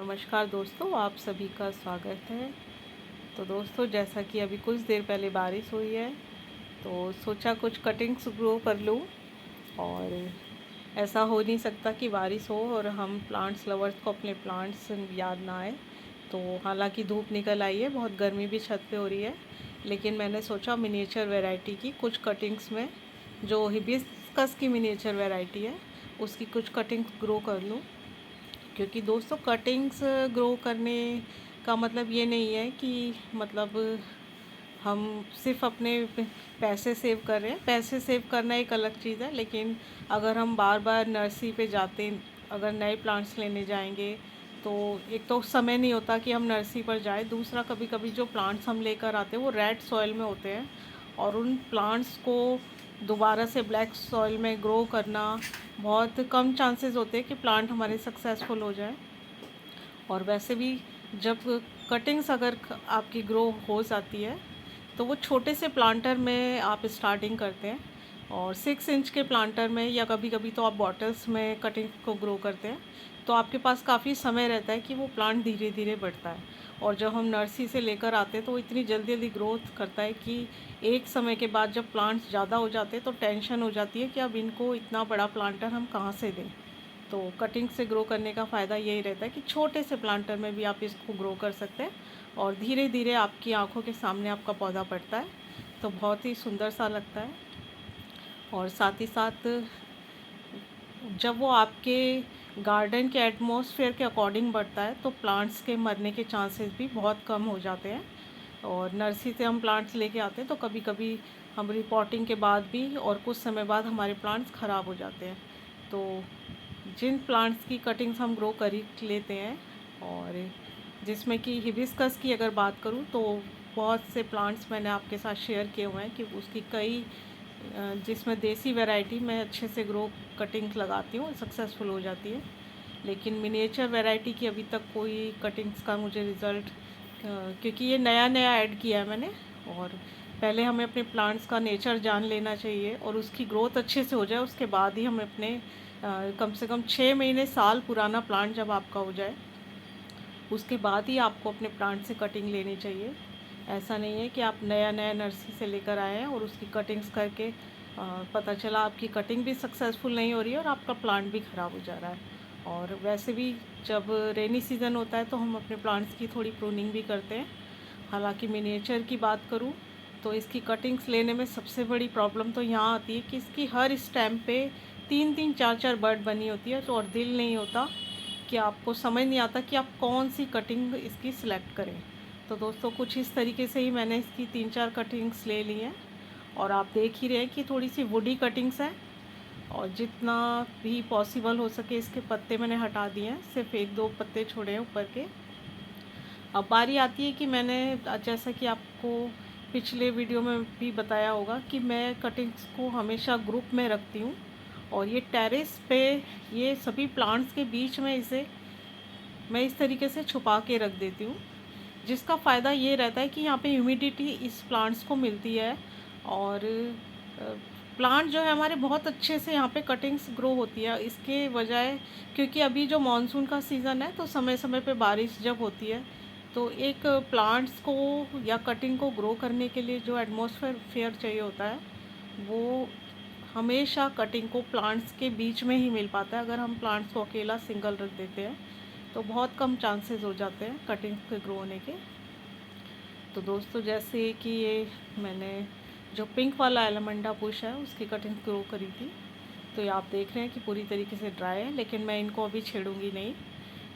नमस्कार दोस्तों, आप सभी का स्वागत है। तो दोस्तों, जैसा कि अभी कुछ देर पहले बारिश हुई है तो सोचा कुछ कटिंग्स ग्रो कर लूँ। और ऐसा हो नहीं सकता कि बारिश हो और हम प्लांट्स लवर्स को अपने प्लांट्स याद ना आए। तो हालांकि धूप निकल आई है, बहुत गर्मी भी छत पे हो रही है, लेकिन मैंने सोचा मिनिएचर वैरायटी की कुछ कटिंग्स में जो हिबिस्कस की मिनिएचर वैरायटी है उसकी कुछ कटिंग्स ग्रो कर लूँ। क्योंकि दोस्तों, कटिंग्स ग्रो करने का मतलब ये नहीं है कि मतलब हम सिर्फ अपने पैसे सेव कर रहे हैं। पैसे सेव करना एक अलग चीज़ है, लेकिन अगर हम बार बार नर्सरी पे जाते, अगर नए प्लांट्स लेने जाएंगे तो एक तो समय नहीं होता कि हम नर्सरी पर जाएं, दूसरा कभी कभी जो प्लांट्स हम लेकर आते हैं वो रेड सॉइल में होते हैं और उन प्लांट्स को दोबारा से ब्लैक सॉइल में ग्रो करना बहुत कम चांसेस होते हैं कि प्लांट हमारे सक्सेसफुल हो जाए। और वैसे भी जब कटिंग्स अगर आपकी ग्रो हो जाती है तो वो छोटे से प्लांटर में आप स्टार्टिंग करते हैं और 6 इंच के प्लांटर में, या कभी कभी तो आप बॉटल्स में कटिंग को ग्रो करते हैं, तो आपके पास काफ़ी समय रहता है कि वो प्लांट धीरे धीरे बढ़ता है। और जब हम नर्सरी से लेकर आते हैं तो वो इतनी जल्दी जल्दी ग्रोथ करता है कि एक समय के बाद जब प्लांट्स ज़्यादा हो जाते हैं तो टेंशन हो जाती है कि अब इनको इतना बड़ा प्लांटर हम कहाँ से दें। तो कटिंग से ग्रो करने का फ़ायदा यही रहता है कि छोटे से प्लांटर में भी आप इसको ग्रो कर सकते हैं और धीरे धीरे आपकी आंखों के सामने आपका पौधा बढ़ता है, तो बहुत ही सुंदर सा लगता है। और साथ ही साथ जब वो आपके गार्डन के एटमॉस्फेयर के अकॉर्डिंग बढ़ता है तो प्लांट्स के मरने के चांसेस भी बहुत कम हो जाते हैं। और नर्सरी से हम प्लांट्स लेके आते हैं तो कभी कभी हम रिपोर्टिंग के बाद भी और कुछ समय बाद हमारे प्लांट्स ख़राब हो जाते हैं। तो जिन प्लांट्स की कटिंग्स हम ग्रो कर लेते हैं, और जिसमें कि हिबिस्कस की अगर बात करूं तो बहुत से प्लांट्स मैंने आपके साथ शेयर किए हुए हैं कि उसकी कई जिसमें देसी वैरायटी मैं अच्छे से ग्रो कटिंग्स लगाती हूँ, सक्सेसफुल हो जाती है। लेकिन मिनिएचर वैरायटी की अभी तक कोई कटिंग्स का मुझे रिज़ल्ट, क्योंकि ये नया नया ऐड किया है मैंने, और पहले हमें अपने प्लांट्स का नेचर जान लेना चाहिए और उसकी ग्रोथ अच्छे से हो जाए, उसके बाद ही हम अपने कम से कम 6 महीने साल पुराना प्लांट जब आपका हो जाए उसके बाद ही आपको अपने प्लांट से कटिंग लेनी चाहिए। ऐसा नहीं है कि आप नया नया नर्सरी से लेकर आए हैं और उसकी कटिंग्स करके पता चला आपकी कटिंग भी सक्सेसफुल नहीं हो रही है और आपका प्लांट भी ख़राब हो जा रहा है। और वैसे भी जब रेनी सीज़न होता है तो हम अपने प्लांट्स की थोड़ी प्रूनिंग भी करते हैं। हालांकि मिनिएचर की बात करूं तो इसकी कटिंग्स लेने में सबसे बड़ी प्रॉब्लम तो यहाँ आती है कि इसकी हर स्टेम पे 3-3 4-4 बर्ड बनी होती है, तो और दिल नहीं होता कि आपको समझ नहीं आता कि आप कौन सी कटिंग इसकी सिलेक्ट करें। तो दोस्तों, कुछ इस तरीके से ही मैंने इसकी 3-4 कटिंग्स ले ली हैं और आप देख ही रहे हैं कि थोड़ी सी वुडी कटिंग्स हैं और जितना भी पॉसिबल हो सके इसके पत्ते मैंने हटा दिए हैं, सिर्फ 1-2 पत्ते छोड़े हैं ऊपर के। अब बारी आती है कि मैंने, जैसा कि आपको पिछले वीडियो में भी बताया होगा, कि मैं कटिंग्स को हमेशा ग्रुप में रखती हूँ और ये टेरेस पे ये सभी प्लांट्स के बीच में इसे मैं इस तरीके से छुपा के रख देती हूँ, जिसका फ़ायदा ये रहता है कि यहाँ पे ह्यूमिडिटी इस प्लांट्स को मिलती है और प्लांट जो है हमारे बहुत अच्छे से यहाँ पे कटिंग्स ग्रो होती है इसके बजाय। क्योंकि अभी जो मानसून का सीज़न है तो समय समय पे बारिश जब होती है तो एक प्लांट्स को या कटिंग को ग्रो करने के लिए जो एटमॉस्फेयर चाहिए होता है वो हमेशा कटिंग को प्लांट्स के बीच में ही मिल पाता है। अगर हम प्लांट्स को अकेला सिंगल रख देते हैं तो बहुत कम चांसेस हो जाते हैं कटिंग्स के ग्रो होने के। तो दोस्तों, जैसे कि ये मैंने जो पिंक वाला एलमंडा बुश है उसकी कटिंग ग्रो करी थी, तो ये आप देख रहे हैं कि पूरी तरीके से ड्राई है, लेकिन मैं इनको अभी छेड़ूंगी नहीं,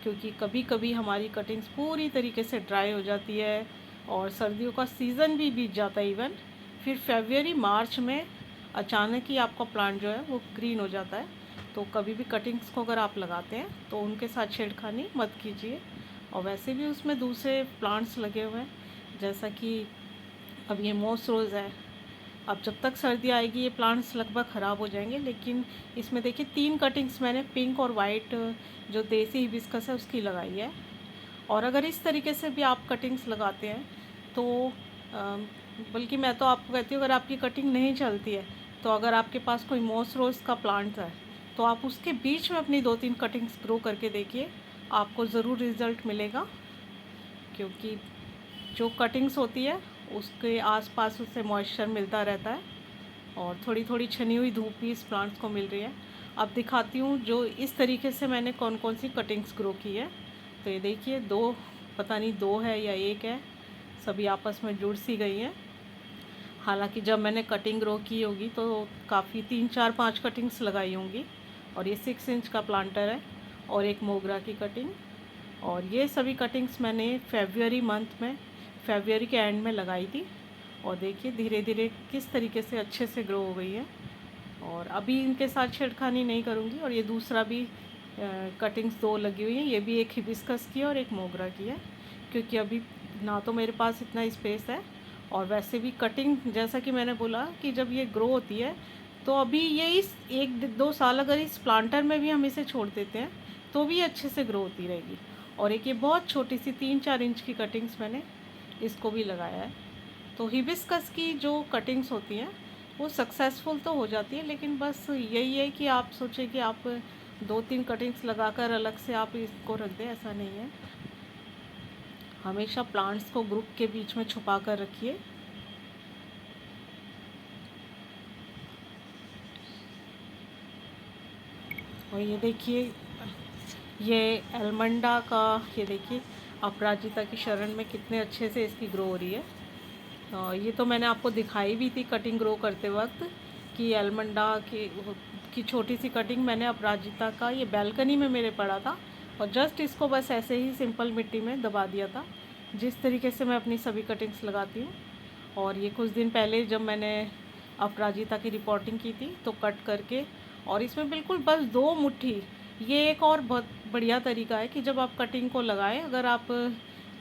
क्योंकि कभी कभी हमारी कटिंग्स पूरी तरीके से ड्राई हो जाती है और सर्दियों का सीज़न भी बीत जाता है इवन, फिर फरवरी मार्च में अचानक ही आपका प्लांट जो है वो ग्रीन हो जाता है। तो कभी भी कटिंग्स को अगर आप लगाते हैं तो उनके साथ छेड़खानी मत कीजिए। और वैसे भी उसमें दूसरे प्लांट्स लगे हुए हैं, जैसा कि अब ये मॉस रोज़ है, अब जब तक सर्दी आएगी ये प्लांट्स लगभग ख़राब हो जाएंगे। लेकिन इसमें देखिए 3 कटिंग्स मैंने पिंक और वाइट जो देसी हिबिस्कस है उसकी लगाई है। और अगर इस तरीके से भी आप कटिंग्स लगाते हैं तो बल्कि मैं तो आपको कहती हूँ, अगर आपकी कटिंग नहीं चलती है तो अगर आपके पास कोई मॉस रोज़ का प्लांट है तो आप उसके बीच में अपनी 2-3 कटिंग्स ग्रो करके देखिए, आपको ज़रूर रिज़ल्ट मिलेगा, क्योंकि जो कटिंग्स होती है उसके आसपास उससे मॉइस्चर मिलता रहता है और थोड़ी थोड़ी छनी हुई धूप भी इस प्लांट्स को मिल रही है। अब दिखाती हूँ जो इस तरीके से मैंने कौन कौन सी कटिंग्स ग्रो की है। तो ये देखिए, दो, पता नहीं दो है या एक है, सभी आपस में जुड़ सी गई हैं। हालांकि जब मैंने कटिंग ग्रो की होगी तो काफ़ी 3 4 5 कटिंग्स लगाई होंगी। और ये 6 इंच का प्लांटर है और एक मोगरा की कटिंग। और ये सभी कटिंग्स मैंने फरवरी के एंड में लगाई थी। और देखिए धीरे धीरे किस तरीके से अच्छे से ग्रो हो गई है। और अभी इनके साथ छेड़खानी नहीं करूँगी। और ये दूसरा भी कटिंग्स दो लगी हुई हैं, ये भी एक हिबिस्कस की है और एक मोगरा की है, क्योंकि अभी ना तो मेरे पास इतना स्पेस है और वैसे भी कटिंग, जैसा कि मैंने बोला कि जब ये ग्रो होती है तो अभी ये इस 1 2 साल अगर इस प्लांटर में भी हम इसे छोड़ देते हैं तो भी अच्छे से ग्रो होती रहेगी। और एक ये बहुत छोटी सी 3 4 इंच की कटिंग्स मैंने इसको भी लगाया है। तो हिबिस्कस की जो कटिंग्स होती हैं वो सक्सेसफुल तो हो जाती है, लेकिन बस यही है कि आप सोचें कि आप 2 3 कटिंग्स लगाकर अलग से आप इसको रख दें, ऐसा नहीं है। हमेशा प्लांट्स को ग्रुप के बीच में छुपा कर रखिए। और ये देखिए, ये एलमंडा का, ये देखिए अपराजिता की शरण में कितने अच्छे से इसकी ग्रो हो रही है। ये तो मैंने आपको दिखाई भी थी कटिंग ग्रो करते वक्त कि एलमंडा की छोटी सी कटिंग मैंने अपराजिता का, ये बैल्कनी में मेरे पड़ा था और जस्ट इसको बस ऐसे ही सिंपल मिट्टी में दबा दिया था, जिस तरीके से मैं अपनी सभी कटिंग्स लगाती हूँ। और ये कुछ दिन पहले जब मैंने अपराजिता की रिपोर्टिंग की थी तो कट करके, और इसमें बिल्कुल बस 2 मुट्ठी, ये एक और बहुत बढ़िया तरीका है कि जब आप कटिंग को लगाएं, अगर आप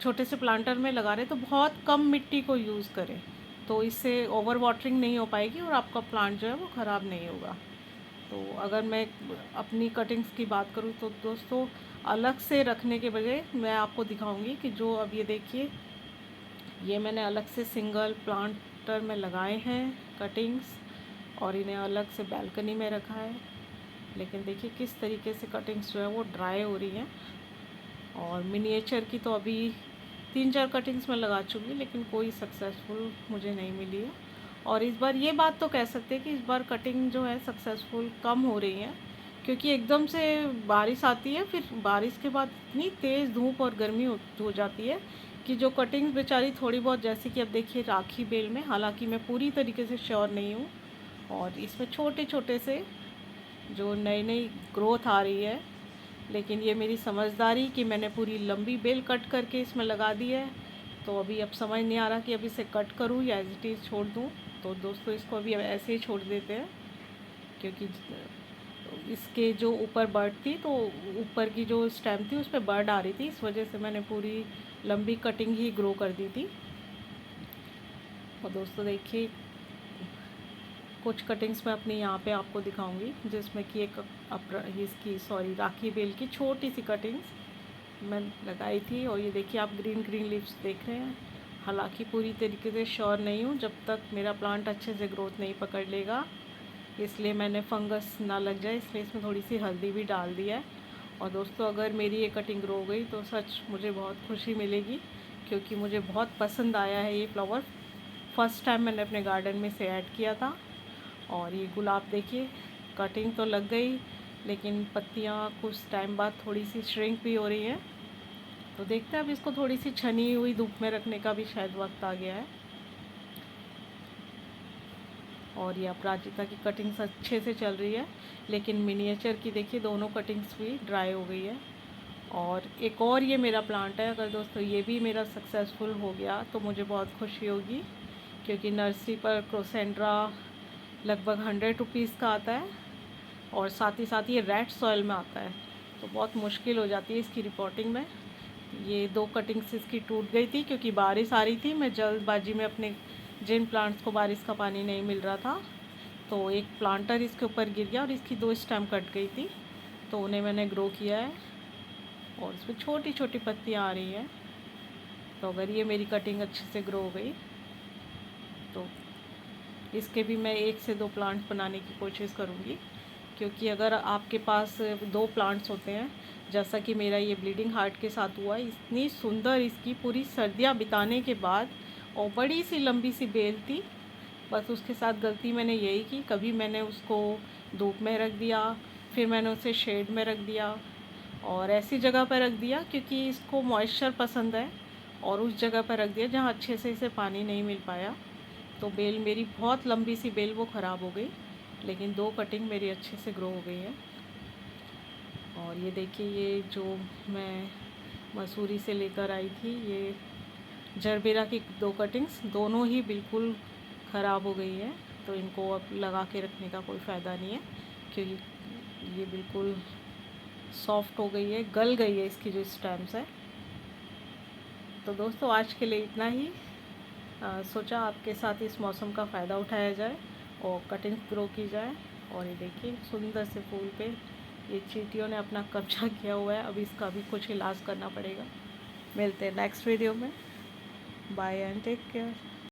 छोटे से प्लांटर में लगा रहे हैं तो बहुत कम मिट्टी को यूज़ करें, तो इससे ओवर वाटरिंग नहीं हो पाएगी और आपका प्लांट जो है वो ख़राब नहीं होगा। तो अगर मैं अपनी कटिंग्स की बात करूँ तो दोस्तों, अलग से रखने के बजाय मैं आपको दिखाऊंगी कि जो अब ये देखिए, ये मैंने अलग से सिंगल प्लांटर में लगाए हैं कटिंग्स और इन्हें अलग से बैल्कनी में रखा है। लेकिन देखिए किस तरीके से कटिंग्स जो है वो ड्राई हो रही हैं। और मिनिएचर की तो अभी 3 4 कटिंग्स मैं लगा चुकी, लेकिन कोई सक्सेसफुल मुझे नहीं मिली है। और इस बार ये बात तो कह सकते हैं कि इस बार कटिंग जो है सक्सेसफुल कम हो रही है, क्योंकि एकदम से बारिश आती है, फिर बारिश के बाद इतनी तेज़ धूप और गर्मी हो जाती है कि जो कटिंग्स बेचारी थोड़ी बहुत, जैसे कि अब देखिए राखी बेल में, हालांकि मैं पूरी तरीके से श्योर नहीं हूँ और इसमें छोटे छोटे से जो नई नई ग्रोथ आ रही है, लेकिन ये मेरी समझदारी कि मैंने पूरी लंबी बेल कट करके इसमें लगा दी है। तो अभी अब समझ नहीं आ रहा कि अब इसे कट करूँ या एज इट इज़ छोड़ दूँ। तो दोस्तों इसको अभी ऐसे ही छोड़ देते हैं, क्योंकि इसके जो ऊपर बर्ड थी, तो ऊपर की जो स्टेम थी उस पर बर्ड आ रही थी, इस वजह से मैंने पूरी लंबी कटिंग ही ग्रो कर दी थी। और दोस्तों देखिए, कुछ कटिंग्स मैं अपनी यहाँ पे आपको दिखाऊंगी, जिसमें कि एक राखी बेल की छोटी सी कटिंग्स मैं लगाई थी। और ये देखिए आप ग्रीन ग्रीन लीव्स देख रहे हैं। हालांकि पूरी तरीके से श्योर नहीं हूँ जब तक मेरा प्लांट अच्छे से ग्रोथ नहीं पकड़ लेगा, इसलिए मैंने फंगस ना लग जाए इसलिए इसमें थोड़ी सी हल्दी भी डाल दी है। और दोस्तों अगर मेरी ये कटिंग ग्रो हो गई तो सच मुझे बहुत खुशी मिलेगी, क्योंकि मुझे बहुत पसंद आया है ये फ्लावर। फर्स्ट टाइम मैंने अपने गार्डन में से ऐड किया था। और ये गुलाब देखिए, कटिंग तो लग गई, लेकिन पत्तियाँ कुछ टाइम बाद थोड़ी सी श्रिंक भी हो रही हैं। तो देखते हैं, अब इसको थोड़ी सी छनी हुई धूप में रखने का भी शायद वक्त आ गया है। और ये अपराजिता की कटिंग्स अच्छे से चल रही है, लेकिन मिनिएचर की देखिए दोनों कटिंग्स भी ड्राई हो गई है। और एक और ये मेरा प्लांट है, अगर दोस्तों ये भी मेरा सक्सेसफुल हो गया तो मुझे बहुत खुशी होगी, क्योंकि नर्सरी पर क्रोसेंड्रा लगभग 100 रुपीज़ का आता है और साथ ही साथ ये रेड सॉइल में आता है, तो बहुत मुश्किल हो जाती है इसकी रिपोर्टिंग में। ये 2 कटिंग्स इसकी टूट गई थी क्योंकि बारिश आ रही थी, मैं जल्दबाजी में अपने जिन प्लांट्स को बारिश का पानी नहीं मिल रहा था, तो एक प्लांटर इसके ऊपर गिर गया और इसकी 2 स्टेम कट गई थी, तो उन्हें मैंने ग्रो किया है और इसमें छोटी छोटी पत्तियाँ आ रही हैं। तो अगर ये मेरी कटिंग अच्छे से ग्रो हो गई तो इसके भी मैं 1 से 2 प्लांट्स बनाने की कोशिश करूँगी। क्योंकि अगर आपके पास 2 प्लांट्स होते हैं, जैसा कि मेरा ये ब्लीडिंग हार्ट के साथ हुआ, इतनी सुंदर इसकी पूरी सर्दियाँ बिताने के बाद, और बड़ी सी लंबी सी बेल थी। बस उसके साथ गलती मैंने यही की, कभी मैंने उसको धूप में रख दिया, फिर मैंने उसे शेड में रख दिया और ऐसी जगह पर रख दिया क्योंकि इसको मॉइस्चर पसंद है, और उस जगह पर रख दिया जहाँ अच्छे से इसे पानी नहीं मिल पाया। तो बेल मेरी बहुत लंबी सी बेल वो ख़राब हो गई, लेकिन 2 कटिंग मेरी अच्छे से ग्रो हो गई है। और ये देखिए, ये जो मैं मसूरी से लेकर आई थी, ये जरबेरा की 2 कटिंग्स दोनों ही बिल्कुल ख़राब हो गई है। तो इनको अब लगा के रखने का कोई फ़ायदा नहीं है, क्योंकि ये बिल्कुल सॉफ्ट हो गई है, गल गई है इसकी जो स्टेम्स है। तो दोस्तों आज के लिए इतना ही। सोचा आपके साथ इस मौसम का फ़ायदा उठाया जाए और कटिंग ग्रो की जाए। और ये देखिए सुंदर से फूल पे ये चींटियों ने अपना कब्जा किया हुआ है, अभी इसका भी कुछ इलाज करना पड़ेगा। मिलते हैं नेक्स्ट वीडियो में। Bye and take care.